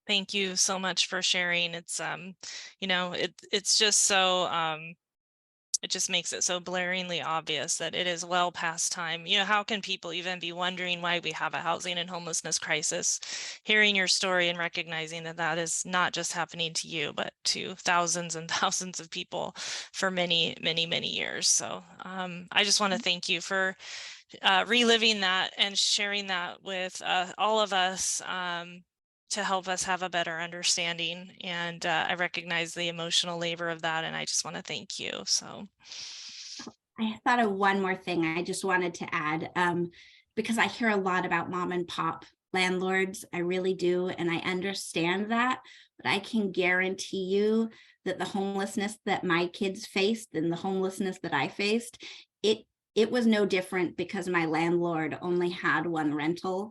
Thank you so much for sharing. It's it's just so it just makes it so blaringly obvious that it is well past time. How can people even be wondering why we have a housing and homelessness crisis? Hearing your story and recognizing that that is not just happening to you, but to thousands and thousands of people for many, many, many years. So I just want to thank you for reliving that and sharing that with all of us, to help us have a better understanding. And I recognize the emotional labor of that, and I just want to thank you. So I thought of one more thing I just wanted to add, because I hear a lot about mom and pop landlords. I really do. And I understand that, but I can guarantee you that the homelessness that my kids faced and the homelessness that I faced, it was no different because my landlord only had one rental.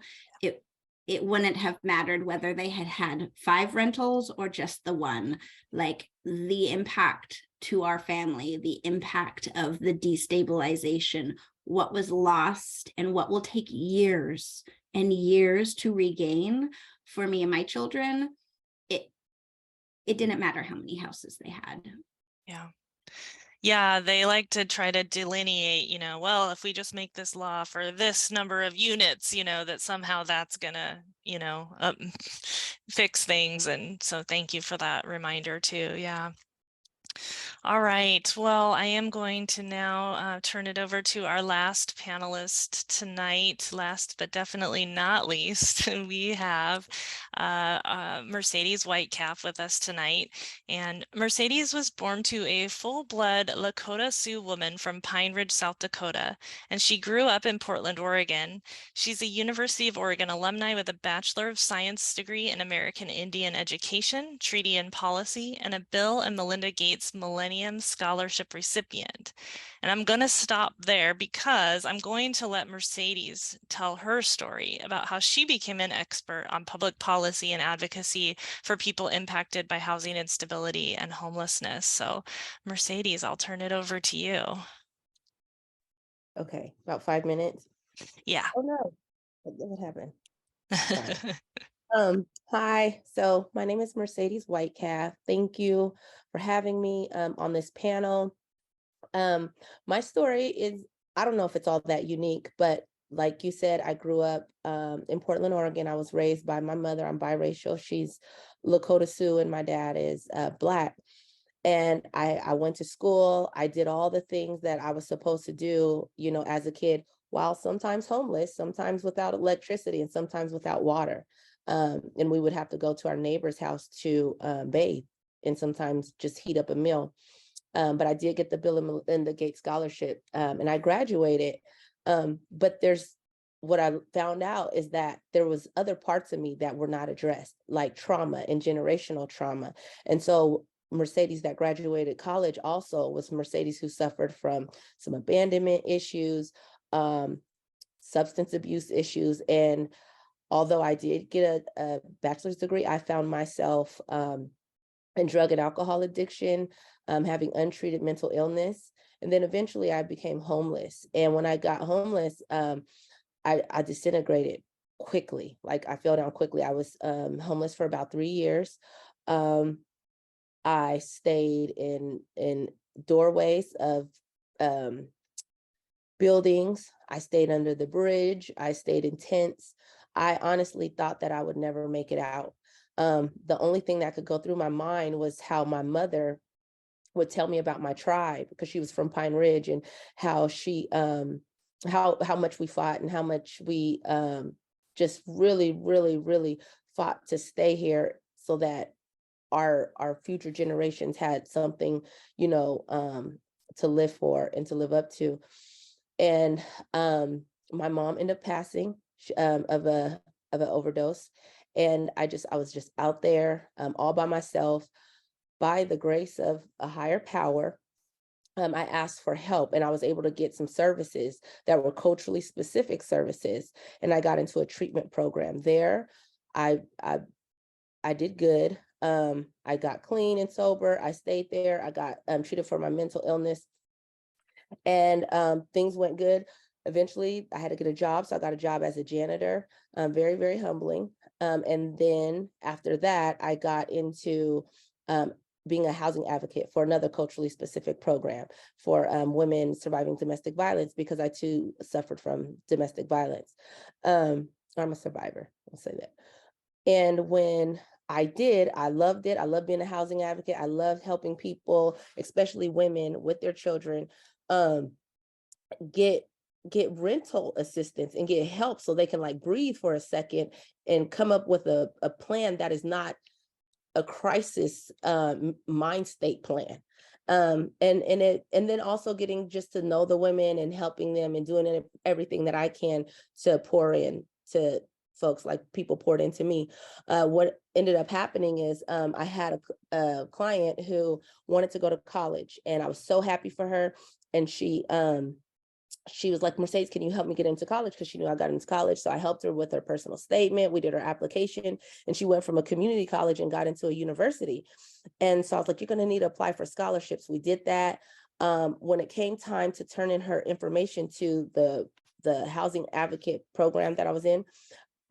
It wouldn't have mattered whether they had 5 rentals or just the one. Like, the impact to our family, the impact of the destabilization, what was lost and what will take years and years to regain for me and my children, it didn't matter how many houses they had. Yeah. Yeah, they like to try to delineate, well, if we just make this law for this number of units, that somehow that's gonna, fix things. And so thank you for that reminder too. Yeah. All right. Well, I am going to now turn it over to our last panelist tonight. Last but definitely not least, we have Mercedes Whitecalf with us tonight. And Mercedes was born to a full-blood Lakota Sioux woman from Pine Ridge, South Dakota, and she grew up in Portland, Oregon. She's a University of Oregon alumni with a Bachelor of Science degree in American Indian Education, Treaty and Policy, and a Bill and Melinda Gates Millennium Scholarship recipient. And I'm going to stop there because I'm going to let Mercedes tell her story about how she became an expert on public policy and advocacy for people impacted by housing instability and homelessness. So Mercedes, I'll turn it over to you. Okay, about 5 minutes. Yeah. Oh no, what happened? Sorry. Hi, so my name is Mercedes Whitecalf. Thank you for having me on this panel. My story is, I don't know if it's all that unique, but like you said, I grew up in Portland, Oregon. I was raised by my mother. I'm biracial. She's Lakota Sioux and my dad is Black. And I went to school. I did all the things that I was supposed to do, as a kid, while sometimes homeless, sometimes without electricity, and sometimes without water. And we would have to go to our neighbor's house to bathe and sometimes just heat up a meal. But I did get the Bill and the Gates Scholarship, and I graduated. But what I found out is that there was other parts of me that were not addressed, like trauma and generational trauma. And so Mercedes that graduated college also was Mercedes who suffered from some abandonment issues, substance abuse issues. And although I did get a bachelor's degree, I found myself in drug and alcohol addiction, having untreated mental illness. And then eventually I became homeless. And when I got homeless, I disintegrated quickly. Like I fell down quickly. I was homeless for about 3 years. I stayed in doorways of buildings. I stayed under the bridge. I stayed in tents. I honestly thought that I would never make it out. The only thing that could go through my mind was how my mother would tell me about my tribe, because she was from Pine Ridge, and how she how much we fought and how much we just really fought to stay here so that our future generations had something, to live for and to live up to. And my mom ended up passing of an overdose. And I was just out there all by myself. By the grace of a higher power, I asked for help, and I was able to get some services that were culturally specific services. And I got into a treatment program there. I did good. I got clean and sober. I stayed there. I got treated for my mental illness, and things went good. Eventually, I had to get a job, so I got a job as a janitor. Very, very humbling. And then after that, I got into being a housing advocate for another culturally specific program for women surviving domestic violence, because I too suffered from domestic violence. I'm a survivor, I'll say that. And when I did, I loved it. I love being a housing advocate. I love helping people, especially women with their children, get rental assistance and get help so they can like breathe for a second and come up with a plan that is not a crisis mind state plan. And then also getting just to know the women and helping them and doing everything that I can to pour in to folks, like people poured into me. What ended up happening is I had a client who wanted to go to college, and I was so happy for her. And she was like, Mercedes, can you help me get into college? Because she knew I got into college. So I helped her with her personal statement. We did her application, and she went from a community college and got into a university. And so I was like, you're going to need to apply for scholarships. We did that. When it came time to turn in her information to the housing advocate program that I was in,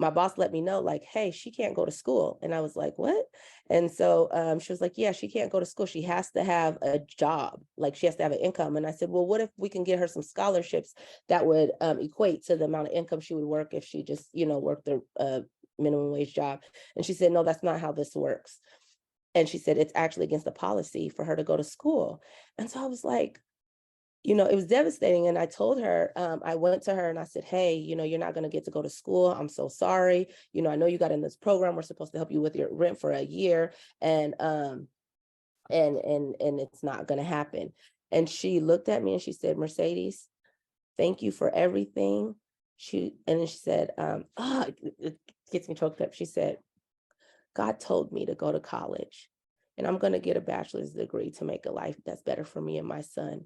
my boss let me know, like, hey, she can't go to school. And I was like, what? And so she was like, yeah, she can't go to school. She has to have a job. Like, she has to have an income. And I said, well, what if we can get her some scholarships that would equate to the amount of income she would work if she just, worked a minimum wage job? And she said, no, that's not how this works. And she said, it's actually against the policy for her to go to school. And so I was like, it was devastating. And I told her, I went to her and I said, hey, you're not going to get to go to school. I'm so sorry. I know you got in this program. We're supposed to help you with your rent for a year. And it's not going to happen. And she looked at me and she said, Mercedes, thank you for everything. And then she said, it gets me choked up. She said, God told me to go to college and I'm going to get a bachelor's degree to make a life that's better for me and my son.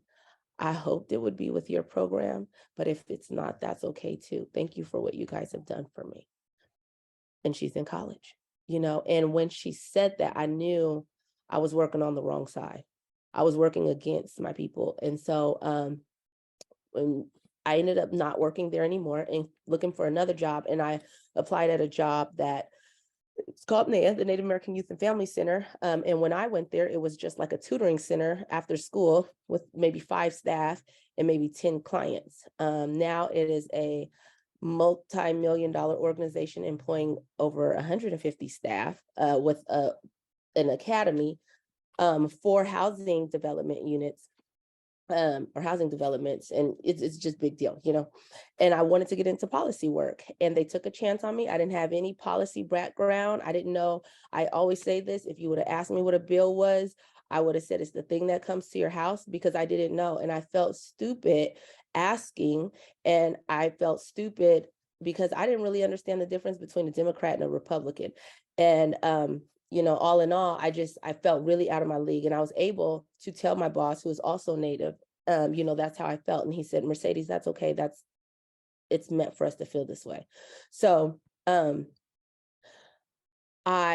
I hoped it would be with your program, but if it's not, that's okay too. Thank you for what you guys have done for me. And she's in college, and when she said that, I knew I was working on the wrong side. I was working against my people. And so when I ended up not working there anymore and looking for another job, and I applied at a job that it's called NAYA, the Native American Youth and Family Center. And when I went there, it was just like a tutoring center after school with maybe 5 staff and maybe 10 clients. Now it is a multi-million-dollar organization employing over 150 staff with an academy, 4 housing development units, or housing developments, and it's just big deal, and I wanted to get into policy work, and they took a chance on me. I didn't have any policy background. I didn't know. I always say this, if you would have asked me what a bill was, I would have said it's the thing that comes to your house, because I didn't know. And I felt stupid asking, and I felt stupid because I didn't really understand the difference between a Democrat and a Republican. And all in all, I felt really out of my league, and I was able to tell my boss, who is also Native, that's how I felt. And he said, Mercedes, that's okay. It's meant for us to feel this way. So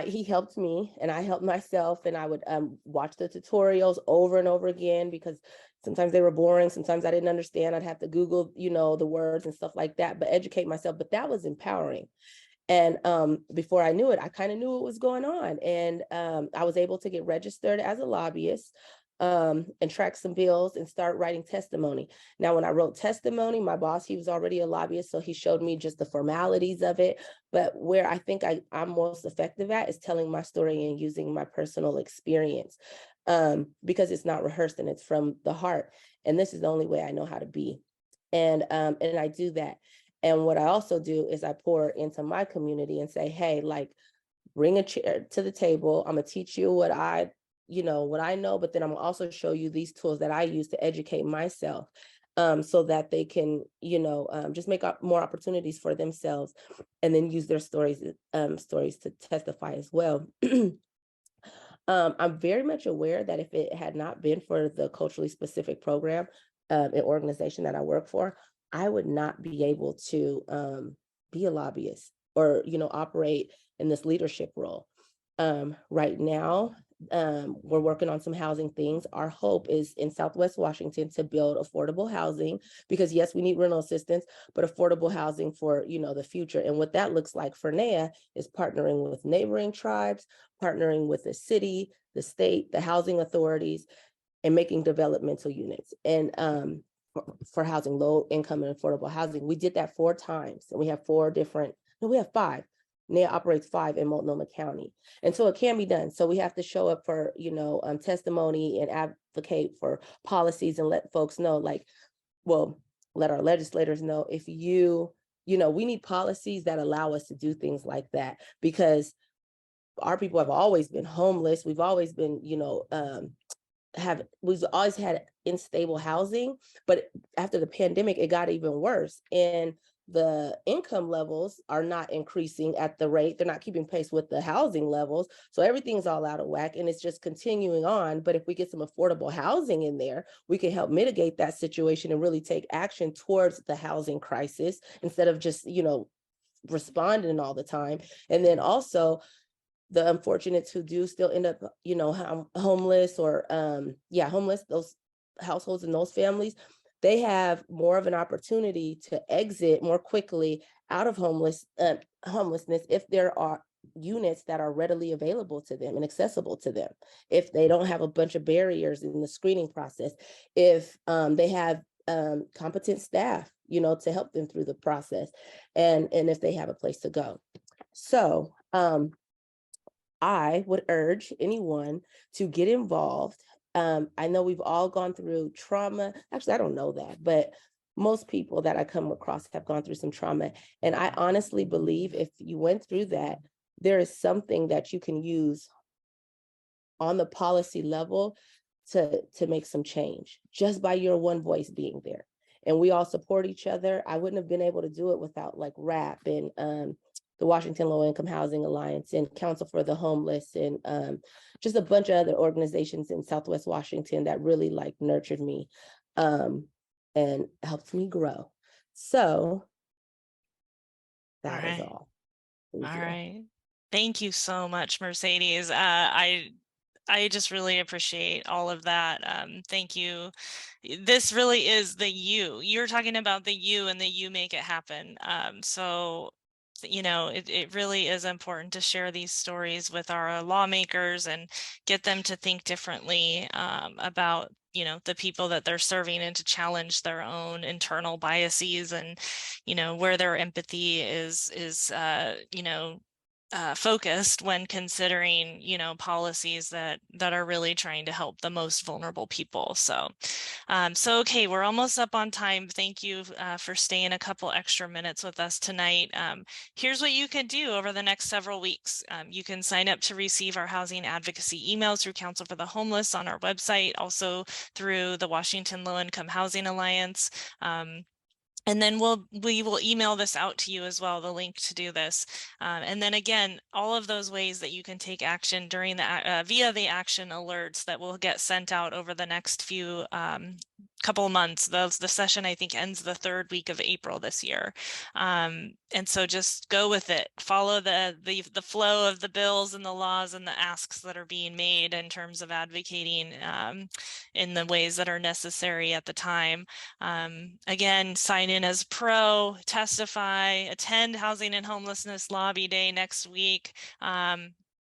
he helped me and I helped myself, and I would watch the tutorials over and over again, because sometimes they were boring. Sometimes I didn't understand. I'd have to Google, the words and stuff like that, but educate myself. But that was empowering. And before I knew it, I kind of knew what was going on. And I was able to get registered as a lobbyist, and track some bills and start writing testimony. Now, when I wrote testimony, my boss, he was already a lobbyist, so he showed me just the formalities of it. But where I think I'm most effective at is telling my story and using my personal experience, because it's not rehearsed and it's from the heart. And this is the only way I know how to be. And I do that. And what I also do is I pour into my community and say, hey, like, bring a chair to the table. I'm gonna teach you what I know, but then I'm gonna also show you these tools that I use to educate myself, so that they can, just make up more opportunities for themselves, and then use their stories to testify as well. I'm very much aware that if it had not been for the culturally specific program, an organization that I work for, I would not be able to be a lobbyist or, operate in this leadership role. Right now, we're working on some housing things. Our hope is in Southwest Washington to build affordable housing, because yes, we need rental assistance, but affordable housing for, the future. And what that looks like for NAYA is partnering with neighboring tribes, partnering with the city, the state, the housing authorities, and making developmental units. And for housing, low income and affordable housing. We did that 4 times, and we have 5. NAYA operates 5 in Multnomah County. And so it can be done. So we have to show up for, testimony and advocate for policies and let folks know, let our legislators know, if we need policies that allow us to do things like that, because our people have always been homeless. We've always been, we've always had unstable housing, but after the pandemic, it got even worse. And the income levels are not increasing at the rate, they're not keeping pace with the housing levels. So everything's all out of whack, and it's just continuing on. But if we get some affordable housing in there, we can help mitigate that situation and really take action towards the housing crisis, instead of just, responding all the time. And then also, the unfortunates who do still end up, homeless or homeless, those households and those families, they have more of an opportunity to exit more quickly out of homelessness if there are units that are readily available to them and accessible to them, if they don't have a bunch of barriers in the screening process, if they have competent staff, to help them through the process, and if they have a place to go. So I would urge anyone to get involved. I know we've all gone through trauma. Actually, I don't know that, but most people that I come across have gone through some trauma. And I honestly believe if you went through that, there is something that you can use on the policy level to make some change just by your one voice being there. And we all support each other. I wouldn't have been able to do it without like RAP and the Washington Low Income Housing Alliance and Council for the Homeless and just a bunch of other organizations in Southwest Washington that really like nurtured me and helped me grow. So that is all. Thank All you. right. Thank you so much, Mercedes. I just really appreciate all of that. Thank you. This really is the you. You're talking about the you and the you make it happen. So, it really is important to share these stories with our lawmakers and get them to think differently about, the people that they're serving and to challenge their own internal biases and, where their empathy is focused when considering, policies that are really trying to help the most vulnerable people. So, okay, we're almost up on time. Thank you for staying a couple extra minutes with us tonight. Here's what you can do over the next several weeks. You can sign up to receive our housing advocacy emails through Council for the Homeless on our website, also through the Washington Low Income Housing Alliance. And then we will email this out to you as well, the link to do this. And then again, all of those ways that you can take action during the via the action alerts that will get sent out over the next few couple of months. The session, I think, ends the third week of April this year. And so just go with it. Follow the flow of the bills and the laws and the asks that are being made in terms of advocating in the ways that are necessary at the time. Again, sign in as pro, testify, attend Housing and Homelessness Lobby Day next week.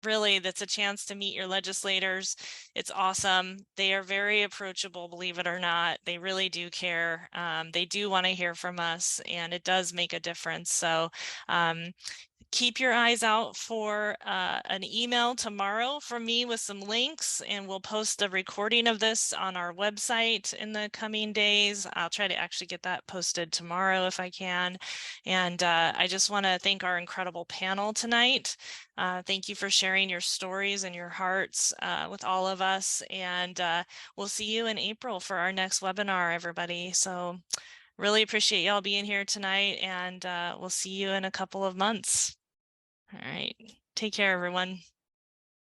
Really, that's a chance to meet your legislators. It's awesome. They are very approachable, believe it or not. They really do care. They do want to hear from us, and it does make a difference. So keep your eyes out for an email tomorrow from me with some links, and we'll post a recording of this on our website in the coming days. I'll try to actually get that posted tomorrow if I can. And I just want to thank our incredible panel tonight. Thank you for sharing your stories and your hearts with all of us. And we'll see you in April for our next webinar, everybody. So really appreciate y'all being here tonight, and we'll see you in a couple of months. All right. Take care, everyone.